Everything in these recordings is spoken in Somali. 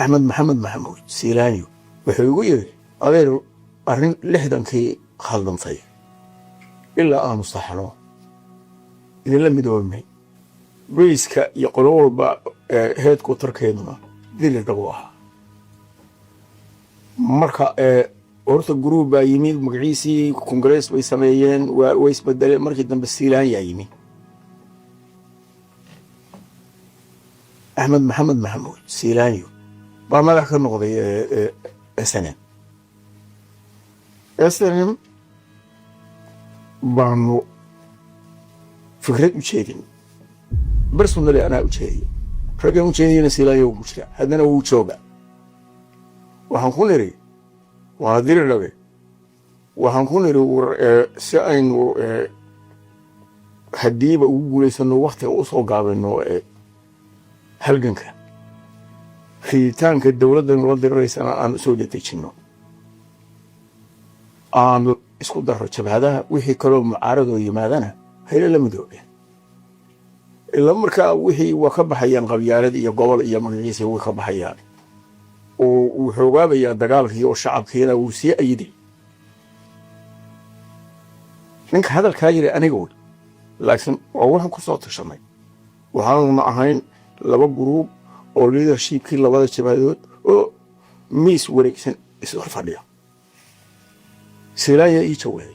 أحمد محمد محمود سيلانيو وحيقول أغير أرين لحدا كي خالدن طيب إلا مصطحنو إذا لم يدومي بيسك يقولوا با هيد كتر كيدنا دي اللي تقوها مركا أورثو جروب يمين مقعيسي كونغرس ويسميين ويسبدل مركا دم السيلان يا يمين أحمد محمد محمود سيلانيو ما ذاك النقطة SNM بانو فكرة وشيدين برسونالي أنا وشيدين رجع وشيدين سيلانيو وشيا هذا أنا وشوبا وهنكونري وهذير لغي وهنكونري سأين هدي بقول إنه وقت أوصل قابل إنه هلجنك في تانك الدولة نرد الرئيس أنا سويت تيشنو أنا إسكو دهر هذا وحي كلام عرض ويمادنا هي لم يدوبه الأمر كوحي وكب حيان غبيارد يا قبل يا مجلس وكب حيان وحجاب يا دجال هي والشعب هنا وسي أيدي إنك هذا الكاير أنا يقول لكن أولهم كسرت الشمال وهذا معهين لبا جروب أو leadership كي لبا الشباب أو ميس وريكسن يصير فاديا سلايا يتوه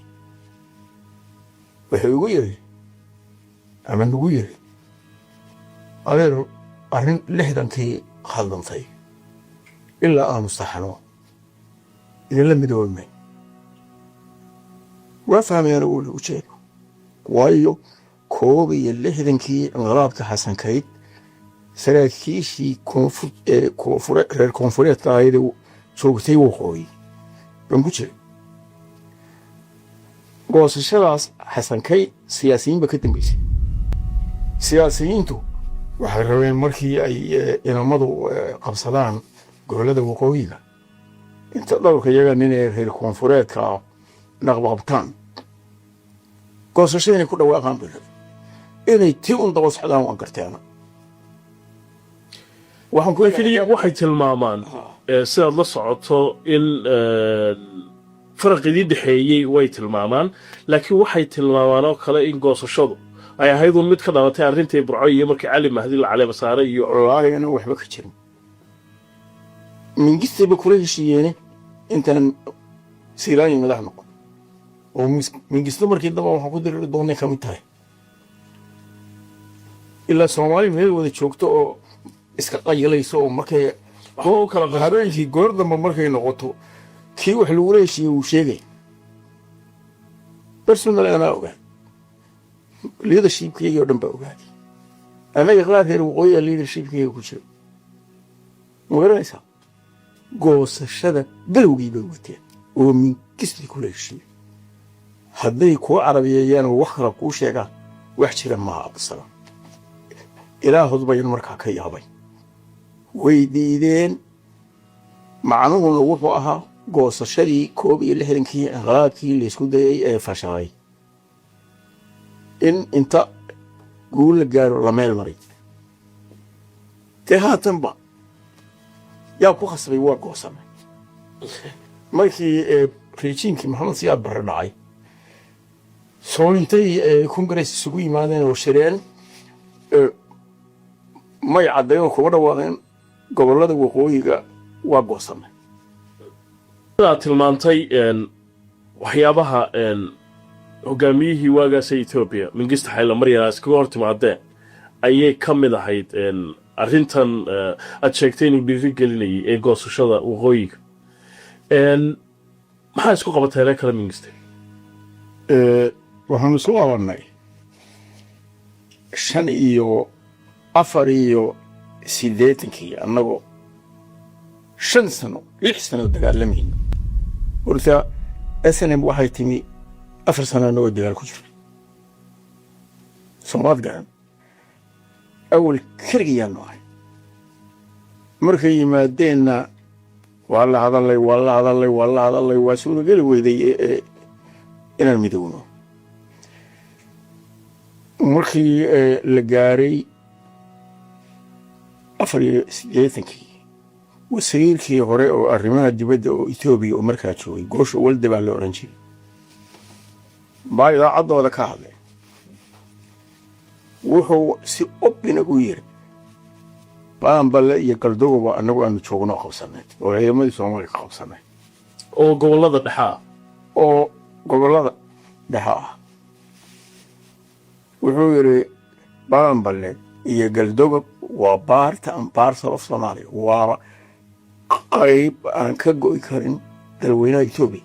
وحيقول أما نقول أغير أرين لحدا كي خالدن طيب إلا مصطحنو إذا لم يدومي وفهم أنا أقول وشيء وايو كوبي اللحدا كي انغرابك حسن كيد سراكيشي كونفوريت تايدو سوقتي وقوي بنقول قوس الشراس حسن كي سياسيين بكتن بيش سياسيين تو وحروين مركي أي إنمضوا قبصلان قولده وقوية انت ضرورك يجا نيني في الكونفوريت كا نغبابتان قوس الشيني كله واقعا بلد إني تيون دوس حدان وانكرتانا waxay tilmaamaan sidaad la socoto in farqidii dhaxeeyay way tilmaamaan laakiin waxay tilmaamaan oo kale in goosashadu ay ahayd mid ka dhalatay arrintii burco iyo markii cali mahdi la caleema saaray iyo walaalaheena waxba ka jirin mingistiba kula heshiiyeen intaan Sirani madax noqon oo mingisto markii daba waxa ku diray doonay ka mid tahay ilaa Soomaali meel wada joogto oo iska qayilayso oo markay oo kala qaadaysi goordamba markay noqoto kii wax lagu leeshiyo uu sheegay personally ana ogaa leadership kii oo dhan baa ogaa anaga qaadayr waqooyi leadership kii ku jiro magaranaysa goosashada galowgii bay wateen oo min kisli ku leeshiyo hadday ku carabiyeen wax kala ku sheegaan wax jira ma absara ilaahu bayan markaa ka yaabay ويدين معناه وحو أها قوصشدي كوبي اللي هلنكي انغلابكي اللي سكودي فشاي إن انت قول قارو رميل مريض تها تنبا يا كو خسري وا قوصم markii preachingkii maxamed siyaad barre dhacay soo intay congress isugu yimaadeen oo shireen may caddeeyeen kuwa dhawaaqeen gobolada waqooyiga waa goosamay sidaa tilmaantay waxyaabaha hogaamiyihii waagaas Ethiopia Mengistu Haile Mariam iskaga hortimaadeen ayay ka mid ahayd arrintan aad sheegtay inuu dhiirigelinayay ee goosashada waqooyiga maxaa isku qabatay kala Mengistu waxaan isku qabanay 5 iyo 4 iyo 8 annagoo 5 sano 6 sano dagaalameen warta SNM waxay timi 4 sano oo dagaal ku jiro Soomaad garan أول كريا نوعي مركي يمادينا والله هذا الله والله هذا الله والله هذا الله واسوله قال ويدي إلى المدونة مركي لقاري أفري سيدتك wasiirkii hore oo arrimaha dibadda oo Itoobiya oo markaa joogay Goosho Walde baa la oran jiray baa idaacaddooda ka hadlay wuxuu si open u yiri baanbale iyo galdogoba anagu aanu joogno qabsanay oo ciidamadii Soomaaliya ka qabsanay oo gobolada dhexa wuxuu yiri baanbale iyo galdogob waa part and parcel of Somalia waa qayb aan ka go'i karin dalweynaha Itoobiya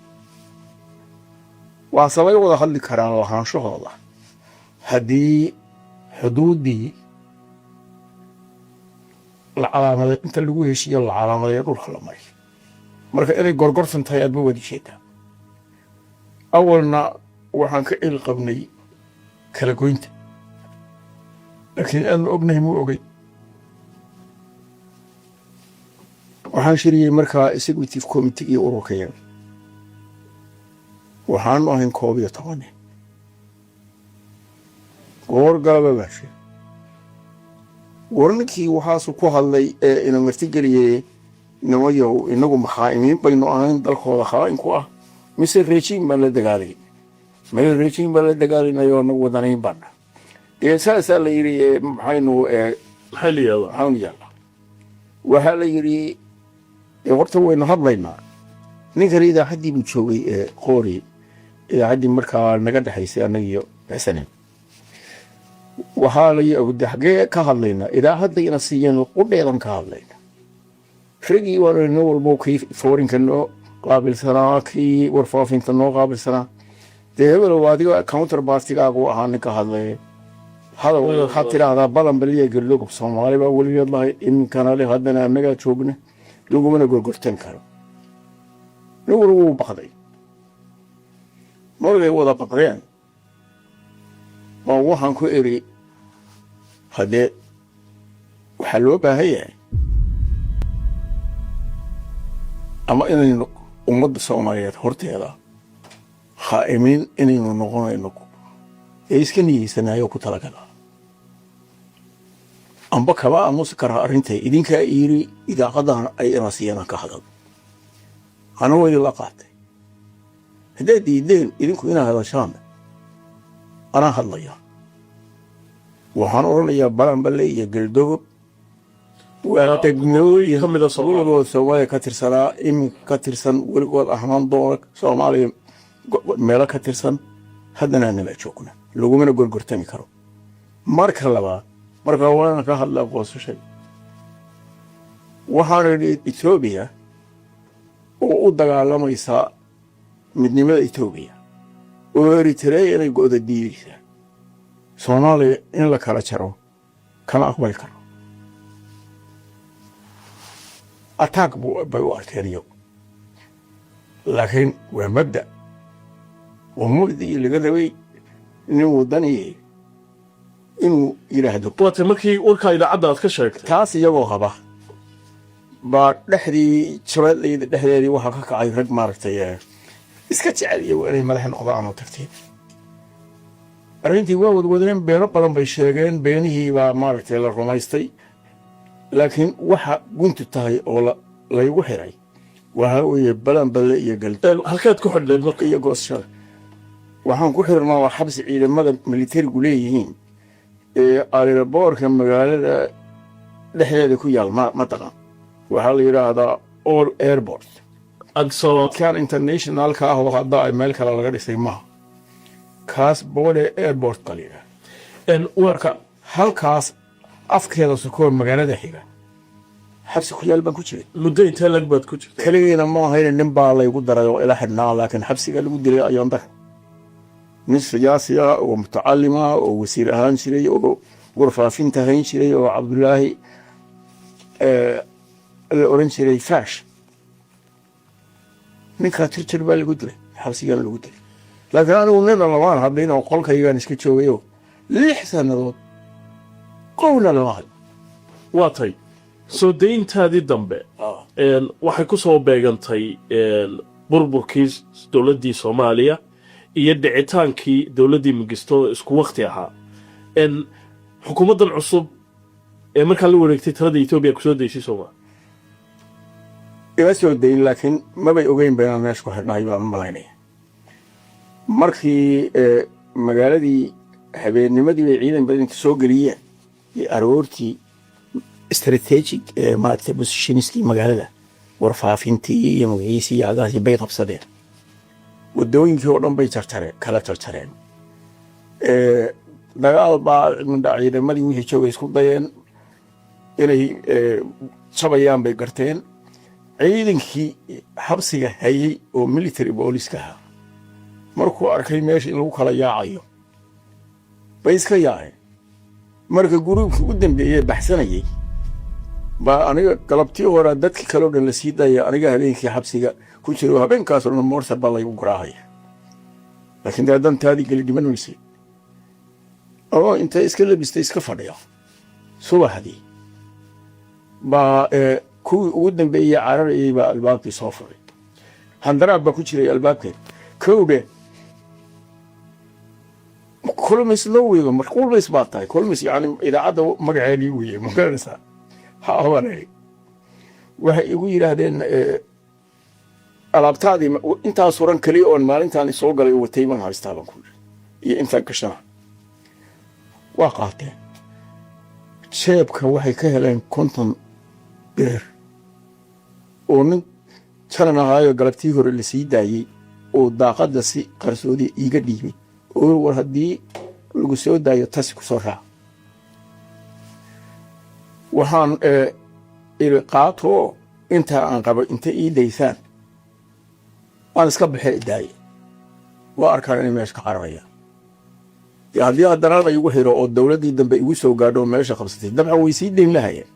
waa sabay wada hadli karaan lahaanshahooda haddii xuduudii la calaamaday inta lagu heshiiyo la calaamaday dhulka la maray marka inay gorgortan tahay aad wadi jeedaa awalna waxaan ka il qabnay kala goynta laakiin aan ognahay muu ogay waxaan shiriyey markaa executive committee iyo ururkayga waxaanu ahayn 11 goor galaba baashe warninkii waxaasu ku hadlay ee ina martigeliyey namayow inagu maxaayimiin baynu ahayn dalkooda khaa'in ku ah mise regime baan la dagaalay meel regime baan la dagaalinayo nagu wadanayn baan saasaa la yidhi maxaynu waxaa la yidhi horta waynu hadlaynaa ninkan idaacaddii buu joogay qoori idaacaddii markaa naga dhexaysay annaga iyo xasanen waxaa la yidhi xaggee ka hadlaynaa idaacaddayna siiyeen qudheedan ka hadlayna ragii waana nin walbo kii foorinka noo qaabilsanaa kii warfaafinta noo qaabilsanaa dee hebelow adiga counter partigaagu ahaa ninka hadlay هذا خاطر هذا بلن بليه قلوب صومالي بقول يلا إن كان عليه هذا نجا شوقنا لقوا منا قرقرتين كانوا نقولوا بقضي ما هو بقضيان ما هو هنكو إري هذا وحلوة بهاي أما إن أمد الصوماليات هرتي هذا خائمين إني نقول إنكم إيسكني سنايو كتلاكلا أم بكوا أمسكر أرنتي إذن كإيري إذا قدر أي راسيانا كهذا أنا وين لقات هذا دين إذن كنا هذا شام أنا هالليا وحنور ليا بلان بلي يجلدوب وتجنوي هم الصبور سواء كتر سنة إم كتر سن والقول أحمد دورك سومالي ملا كتر سن هذا أنا بشوكنا لو من أقول قرتني كرو مرك هلا وأنا كهلا بوس شيء وحنا إثيوبيا وأودع على ما يسا من نمط إثيوبيا وإريتريا أنا يقول الديري صومالي إن لا كلا شرو كان أقبل كرو أتاك بوارتيريو لكن ومبدأ ومبدئ اللي قدوي إنه ودني إنه يرهدو واتمكي وركا إلى عدد كشرك تاس يجوا خبا بعد لحدي شباب لحدي وحقق عي رج ماركتي إسكتش عليه وأنا ملحن أضاع أنا ترتيب أرنتي ودرين بين ربنا بيشجعين بينه وماركتي الرومايستي لكن وح قنت تاي ولا لا يوحري وهو يبلن بل يقلت هل كانت كحد للبقية قص شر waxaan ku xirnaa waa xabsi ciidamada militarigu leeyihiin aeroboortka magaalada dhexdeeda ku yaal ma taqaan waxaa la yiraahdaa all airport kan internationalka ah oo hadda ay meel kale laga dhisay maaha kaas boole airport qaliya warka halkaas afkeeda soo magaalada xiga xabsi ku yaal baan ku jiray muddo inta lag baad ku jirtay kaligeena ma ahayn nin baa la igu daray oo ila xidhnaa laakiin xabsiga lagu dilay ayaan dar ناس سياسية ومتعلمة ووزير أهان شري وغرفة فين شري وعبد الله الأورنج شري فاش من خاطر تربى القدرة حبسي قال القدرة لكن أنا وننا لوان هذينا وقول كيان سكتشوا ويو ليه حسن هذا قولا لوان واطي سو دين تادي دمبه waxay ku soo beegantay burburkii dawladii Soomaaliya iyo dhicitaankii dawladii Mengistu isku waqti ahaa xukuumaddan cusub ee markaa la wareegtay talada Itoobiya ku soo deysay Soomaaliya iga soo dayin laakiin mabay ogeyn beenaan meesha ku xidhnahay baan malaynaya markii magaaladii habeennimadii bay ciidan badanka soo geliyeen iyo aroortii strategic maaragtay positioniskii magaalada warfaafintii iyo magaciisii iyo agaasi bay qabsadeen wadooyinkii oo dhan bay kala jarjareen dagaal baa ciidamadii wixii joogay isku dayeen inay sabayaan bay garteen ciidankii xabsiga hayay oo military booliska ahaa markuu arkay meesha in lagu kala yaacayo bay iska yaaceen marka gruubkii u dambeeyey baxsanayay baa aniga galabtii hore dadkii kaloo dhan la sii daya aniga habeenkii xabsiga ku jiro habeenkaasoo dhan moorsa baa laygu garaahaya laakiin dee dantaadii geli dhiman weysay oo intay iska labistay iska fadhiya subaxdii baa kuwii ugu dambeeyey cararayay baa albaabkii soo furay handaraab baa ku jiray albaabkeed kowdhe kulmis loo weego kulmis baa tahay kulmis yani idaacadda magaceedii weeye magaranaysaa ha abanay waxay igu yidhaahdeen alaabtaadii intaa suran kaliya oon maalintaan soo galay oo watay baan haystaa baan ku yidhi iyo intaan gashana waa qaateen jeebka waxay ka heleen 50 beer oo nin jaran ahaayo galabtii hore la sii daayey oo daaqadda si qarsoodi iiga dhiibay oo war haddii lagu soo daayo tasi ku soo raac waxaan ila qaato inta aan qabo inta ii daysaan aan iska baxay daay waa arkaan inay meesha ka cararaya haddii haddana la igu xiro oo dowladdii dambe igu soo gaadho meesha qabsatay dabcan way sii dayn lahayeen